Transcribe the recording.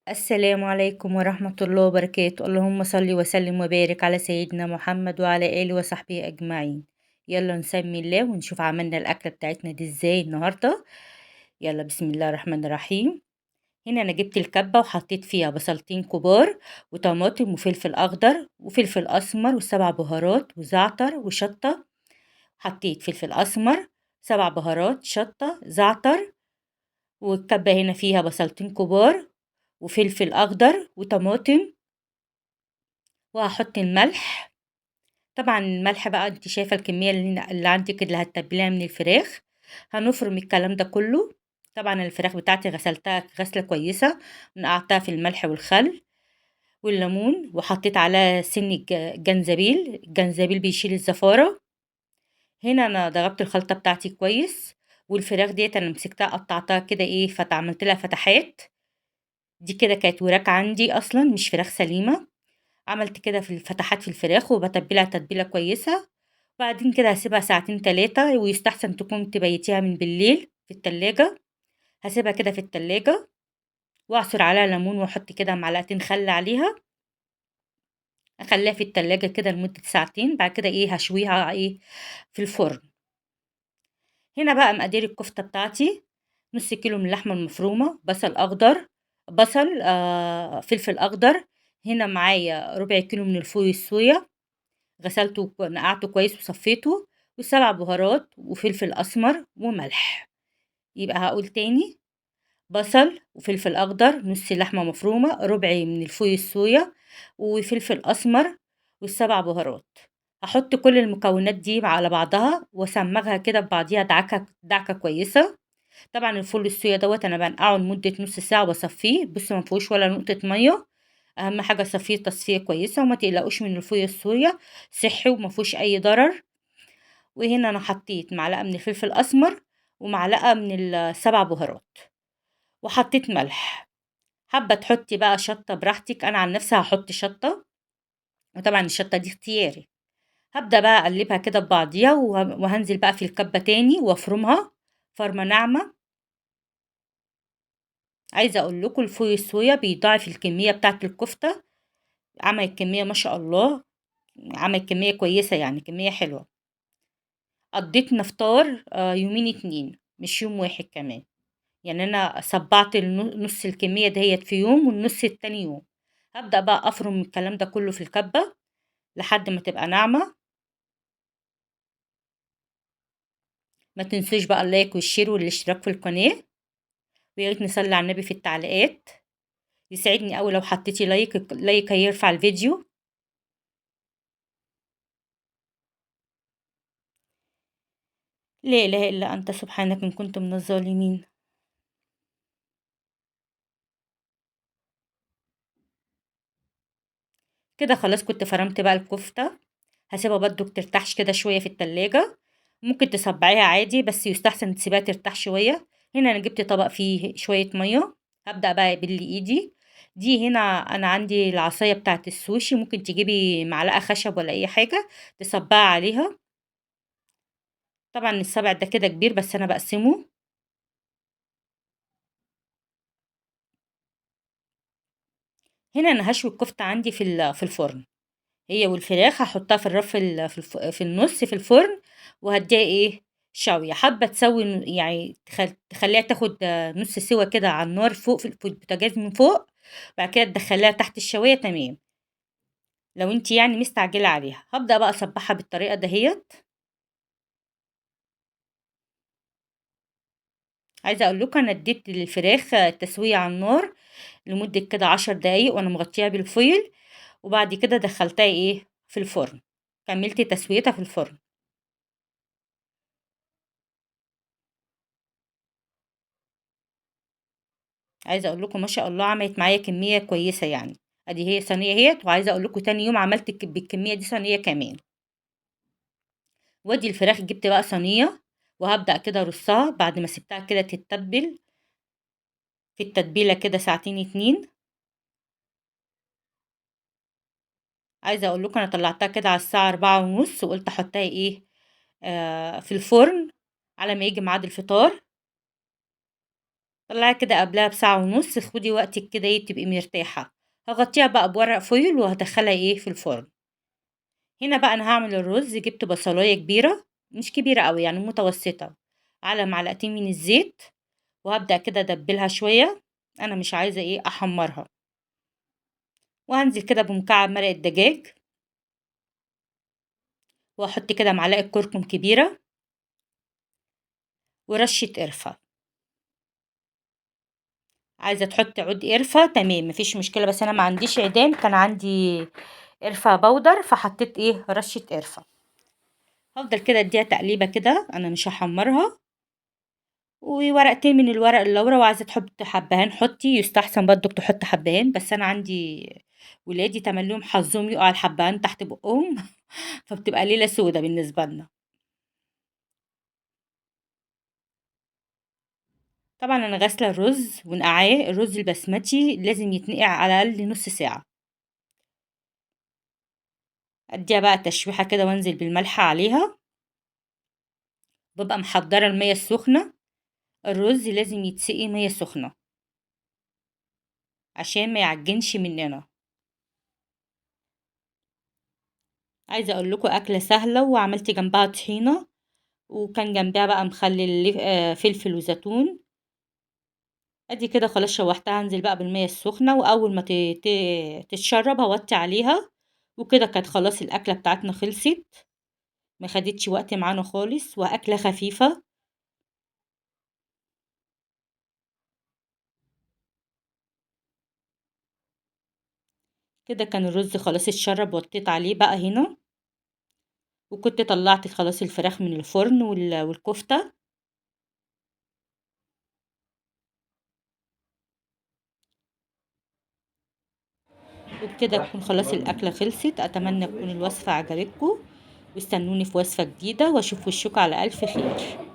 السلام عليكم ورحمة الله وبركاته. اللهم صل وسلم وبارك على سيدنا محمد وعلى آله وصحبه أجمعين. يلا نسمي الله ونشوف عملنا الأكلة بتاعتنا دي ازاي النهاردة. يلا بسم الله الرحمن الرحيم. هنا أنا جبت الكبة وحطيت فيها بصلتين كبار وطماطم وفلفل أخضر وفلفل أسمر وسبع بهارات وزعتر وشطة. حطيت فلفل أسمر، سبع بهارات، شطة، زعتر. والكبة هنا فيها بصلتين كبار وفلفل أخضر وطماطم. وهاحط الملح. طبعًا الملح بقى أنتِ شايفة الكمية اللي عندِك اللي هتتبليها من الفراخ. هنفرم الكلام ده كله. طبعًا الفراخ بتاعتي غسلتها غسلة كويسة، نقعتها في الملح والخل والليمون، وحطيت عليها سِنّة جنزبيل. الجنزبيل بيشيل الزفارة. هنا أنا ضربت الخلطة بتاعتي كويس، والفراخ ديّة أنا مسكتها قطعتها كده إيه عملت لها فتحات. دي كده كانت وراك عندي أصلًا مش فراخ سليمة. عملت كده في الفتحات في الفراخ وبتبلها تتبيلة كويسة. وبعدين كده هسيبها ساعتين 3 ويستحسن تكون تبيتيها من بالليل في التلاجة. هسيبها كده في التلاجة واعصر عليها ليمون واحط كده معلقتين خل عليها. اخليها في التلاجة كده لمدة ساعتين، بعد كده ايه هشويها ايه في الفرن. هنا بقى مقادير الكفتة بتاعتي: نص كيلو من اللحمة المفرومة، بصل أخضر، فلفل أخضر. هنا معايا ربع كيلو من الفول الصويا، غسلته نقعته كويس وصفيته، و7 بهارات وفلفل أسمر وملح. يبقى هاقول تاني: بصل وفلفل أخضر، نُص لحمة مفرومة، ربع من الفول الصويا، وفلفل أسمر، وال7 بهارات. هاحط كل المكونات دي على بعضها وأسمّغها كده ببعضيها دعكة كويسة. طبعًا الفول الصويا دوّة أنا بانقعه لمدة نُص ساعة وأصفّيه، بُص ما فيهوش ولا نقطة مَيّة. أهم حاجة أصفّيه تصفية كويسة، وما تقلقوش من الفول الصويا، صحّي وما فيهوش أي ضرر. وهنا أنا حطيت معلقة من الفلفل الأسمر، ومعلقة من ال7 بهارات، وحطيت ملح. حابة تحطّي بقى شطة براحتك، أنا عن نفسي هاحط شطة، وطبعًا الشطة دي اختياري. هابدأ بقى أقلّبها كده ببعضيها وهانزل بقى في الكبة تاني وأفرمها فرمة ناعمة. عايزة أقول لكم الفول الصويا بيضاعف الكمية بتاعة الكفتة. عملت كمية ما شاء الله، عملت كمية كويسة يعني كمية حلوة. قضيتنا فطار يومين 2 مش يوم واحد كمان. يعني أنا صبّعت نُص الكمية دهيّة في يوم والنُص التاني يوم. هابدأ بقى أفرُم الكلام ده كلّه في الكبة لحد ما تبقى ناعمة. ما تنسوش بقى اللايك والشير والاشتراك في القناة، ويا ريت نصلّي على النبي في التعليقات. يسعدني أوي لو حطيتِ لايك، اللايك هيرفع الفيديو. لا إله إلا أنت سبحانك إن كنت من الظالمين. كده خلاص كنت فرمت بقى الكفتة. هاسيبها برضه ترتاحش كده شوية في التلاجة. ممكن تصبّعيها عادي بس يُستحسن تسيبيها ترتاح شوية. هنا أنا جِبت طبق فيه شوية مَيّة. هابدأ بقى أبِل إيدي. دي هنا أنا عندي العصاية بتاعة السوشي، ممكن تجيبي معلقة خشب والّا أي حاجة تصبّعي عليها. طبعًا الصابع ده كده كبير بس أنا باقسمه. هنا أنا هاشوي الكفتة عندي في الفرن. هي والفراخ هاحطها في الرف في النُص في الفرن، وهادّيها إيه، شاوية. حابة تسوي يعني تخلّيها تاخد نُص سِوَى كده على النار فوق في البوتاجاز من فوق، بعد كده تدخّليها تحت الشواية تمام. لو أنتِ يعني مستعجلة عليها. هابدأ بقى أصبّعها بالطريقة دهيّة. عايزة أقول لكم أنا ادّيت للفراخ تسوية على النار لمدة كده 10 دقايق وأنا مغطياها بالفويل، وبعد كده دخّلتها إيه، في الفرن. كمّلت تسويتها في الفرن. عايزة أقول لكم ما شاء الله عملت معايا كمية كويسة يعني. أدي هي صينية أهيّة، وعايزة أقول لكم تاني يوم عملت بالكمية دي صينية كمان. وأدي الفراخ جبت بقى صينية، وهابدأ كده أرصّها بعد ما سِبتها كده تتبّل في التتبيلة كده ساعتين 2. عايزة أقول لكم أنا طلّعتها كده على الساعة 16:30 وقُلت أحطها إيه، في الفرن على ما ييجي ميعاد الفطار. طلعي كده قبلها بساعة ونص، خدي وقتك كده تبقي مرتاحة. هغطيها بقى بورق فويل وهدخلها في الفرن. هنا بقى انا هعمل الرز. جبت بصلاية كبيرة، مش كبيرة قوي يعني متوسطة، على معلقتين من الزيت، وهبدأ كده ادبلها شوية. انا مش عايزة احمرها. وهنزل كده بمكعب مرق الدجاج، واحط كده معلقة كركم كبيرة ورشة قرفة. عايزة تحطي عود قرفة تمام مفيش مشكلة، بس انا ما عنديش عيدان، كان عندي قرفة بودر فحطيت رشة قرفة. هفضل كده اديها تقليبة كده، انا مش هحمرها. وورقتين من الورق اللورا، وعايزة تحط حبهان حطي، يستحسن برضك تحط حبهان، بس انا عندي ولادي تمليهم حظهم يقع الحبهان تحت بقهم فبتبقى ليلة سودة بالنسبة لنا. طبعا انا غاسلة الرز ونقعاه. الرز البسمتي لازم يتنقع على الاقل نص ساعة. اديها بقى تشويحة كده وانزل بالملح عليها. ببقى محضرة المية السخنة. الرز لازم يتسقي مية سخنة عشان ما يعجنش مننا. عايزة اقول لكم اكلة سهلة، وعملت جنبها طحينة، وكان جنبها بقى مخلل فلفل وزيتون. ادي كده خلاص شوحتها، هنزل بقى بالمية السخنة، واول ما تتشرب هوطي عليها. وكده كانت خلاص الاكلة بتاعتنا خلصت. ما خدتش وقت معانا خالص، واكلة خفيفة. كده كان الرز خلاص اتشرب، وطيت عليه بقى هنا. وكنت طلعت خلاص الفراخ من الفرن والكفتة. وبكده تكون خلاص الأكلة خلصت. أتمنى تكون الوصفة عجبتكم، واستنوني في وصفة جديدة، واشوف وشكم على ألف خير.